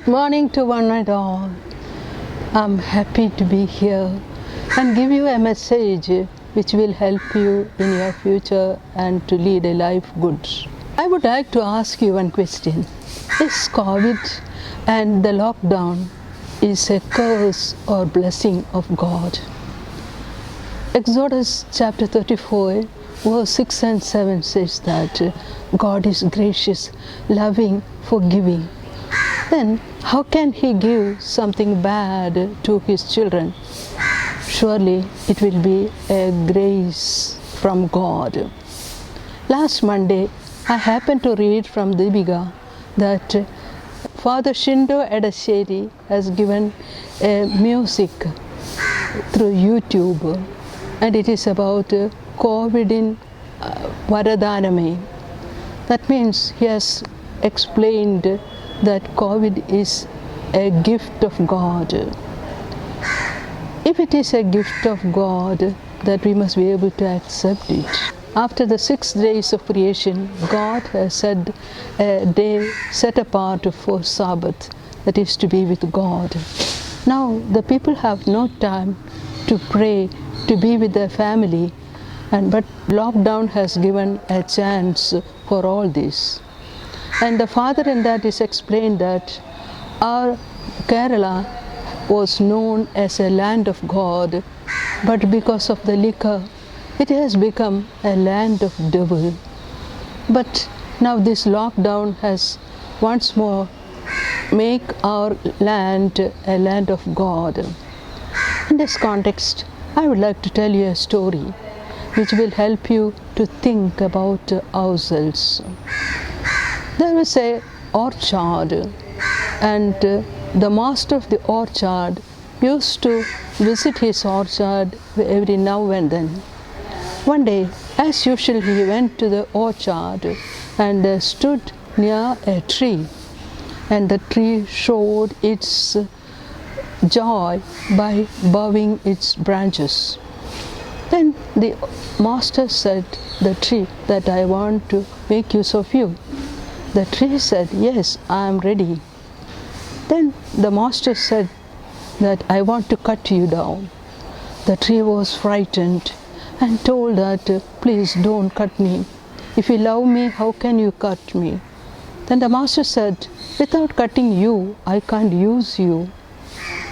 Morning to one and all. I'm happy to be here and give you a message which will help you in your future and to lead a life good. I would like to ask you one question. Is COVID and the lockdown is a curse or blessing of God? Exodus chapter 34 verse 6 and 7 says that God is gracious, loving, forgiving. Then how can He give something bad to His children? Surely it will be a grace from God. Last Monday, I happened to read from Deepika that Father Shindo Edasheri has given a music through YouTube, and it is about COVID in Varadaname. That means he has explained that COVID is a gift of God. If it is a gift of God, that we must be able to accept it. After the 6 days of creation, God has said a day set apart for Sabbath, that is to be with God. Now the people have no time to pray, to be with their family, but lockdown has given a chance for all this. And the father in that is explained that our Kerala was known as a land of God, but because of the liquor, it has become a land of devil. But now this lockdown has once more make our land a land of God. In this context, I would like to tell you a story which will help you to think about ourselves. There was an orchard, and the master of the orchard used to visit his orchard every now and then. One day, as usual, he went to the orchard and stood near a tree, and the tree showed its joy by bowing its branches. Then the master said to the tree that I want to make use of you. The tree said, yes, I am ready. Then the master said that I want to cut you down. The tree was frightened and told that, please don't cut me. If you love me, how can you cut me? Then the master said, without cutting you, I can't use you.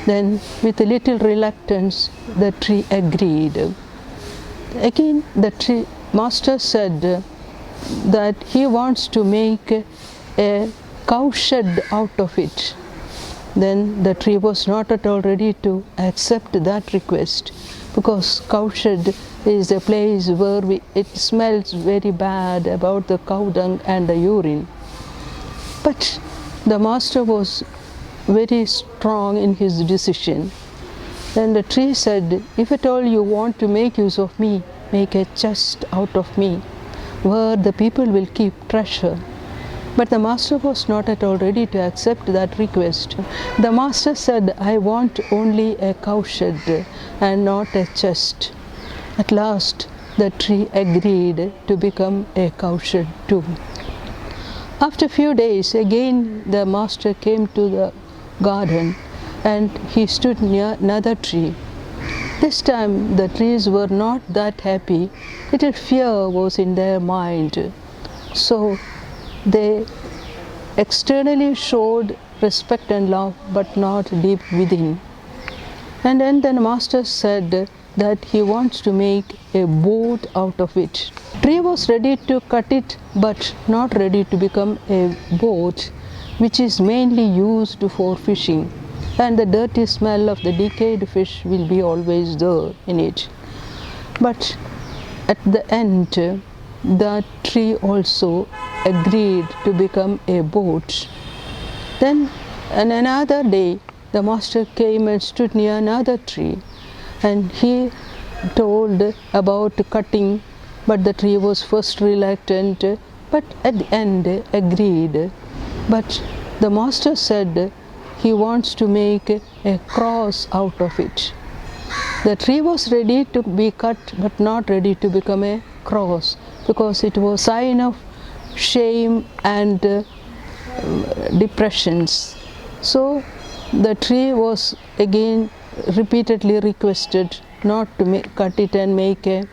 Then with a little reluctance, the tree agreed. Again, the master said that he wants to make a cowshed out of it. Then the tree was not at all ready to accept that request, because cowshed is a place where it smells very bad about the cow dung and the urine. But the master was very strong in his decision. Then the tree said, if at all you want to make use of me, make a chest out of me, where the people will keep treasure. But the master was not at all ready to accept that request. The master said, I want only a cowshed and not a chest. At last, the tree agreed to become a cowshed too. After a few days, again the master came to the garden and he stood near another tree. This time the trees were not that happy. Little fear was in their mind. So they externally showed respect and love, but not deep within. And then the master said that he wants to make a boat out of it. Tree was ready to cut it, but not ready to become a boat, which is mainly used for fishing. And the dirty smell of the decayed fish will be always there in it. But at the end, the tree also agreed to become a boat. Then on another day, the master came and stood near another tree, and he told about cutting, but the tree was first reluctant, but at the end agreed. But the master said he wants to make a cross out of it. The tree was ready to be cut, but not ready to become a cross, because it was a sign of shame and depressions. So the tree was again repeatedly requested not to cut it and make a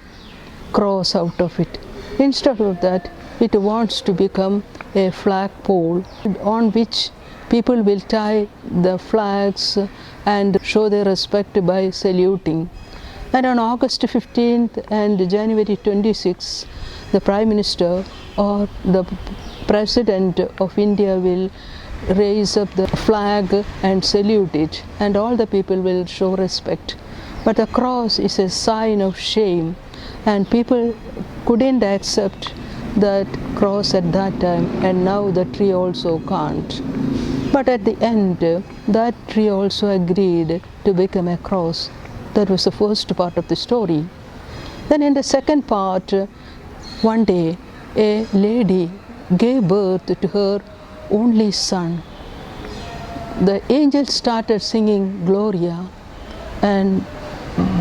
cross out of it. Instead of that, it wants to become a flagpole on which people will tie the flags and show their respect by saluting. And on August 15th and January 26th, the Prime Minister or the President of India will raise up the flag and salute it, and all the people will show respect. But the cross is a sign of shame, and people couldn't accept that cross at that time, and now the tree also can't. But at the end, that tree also agreed to become a cross. That was the first part of the story. Then in the second part, one day a lady gave birth to her only son. The angels started singing Gloria, and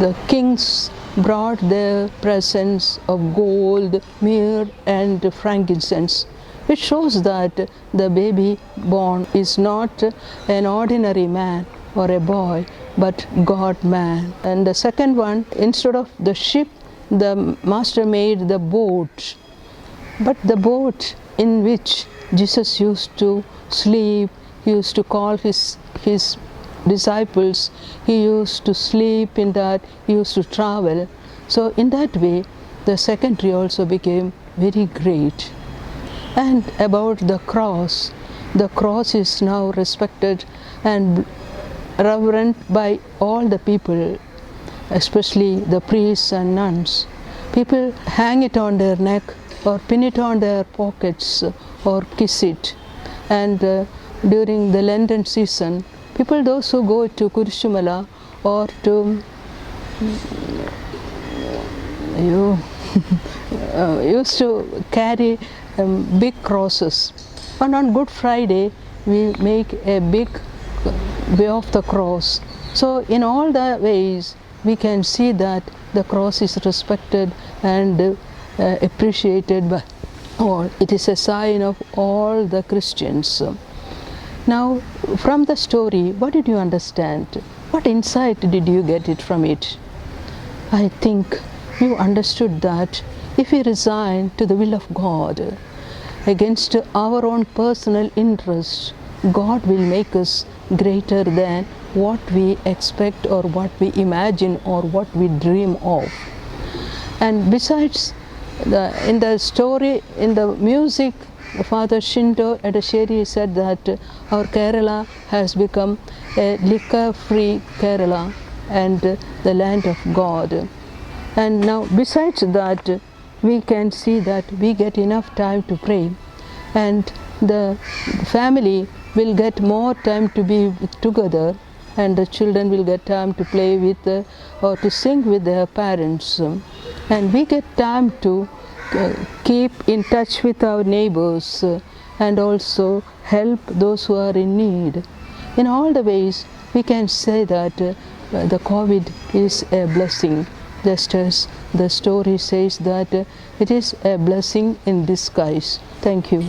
the kings brought their presents of gold, myrrh and frankincense. It shows that the baby born is not an ordinary man or a boy, but God-man. And the second one, instead of the ship, the master made the boat. But the boat in which Jesus used to sleep, he used to call his disciples, he used to sleep in that, he used to travel. So in that way, the second tree also became very great. And about the cross is now respected and reverent by all the people, especially the priests and nuns. People hang it on their neck or pin it on their pockets or kiss it. And during the Lenten season, people, those who go to Kurishumala or to used to carry big crosses. And on Good Friday, we make a big way of the cross. So in all the ways, we can see that the cross is respected and appreciated by all. It is a sign of all the Christians. Now, from the story, what did you understand? What insight did you get it from it? I think you understood that if we resign to the will of God against our own personal interests, God will make us greater than what we expect or what we imagine or what we dream of. And besides, in the story, in the music, Father Shinto Edasheri said that our Kerala has become a liquor-free Kerala and the land of God. And now besides that, we can see that we get enough time to pray, and the family will get more time to be together, and the children will get time to play with or to sing with their parents, and we get time to keep in touch with our neighbors and also help those who are in need. In all the ways, we can say that the COVID is a blessing, just as the story says that it is a blessing in disguise. Thank you.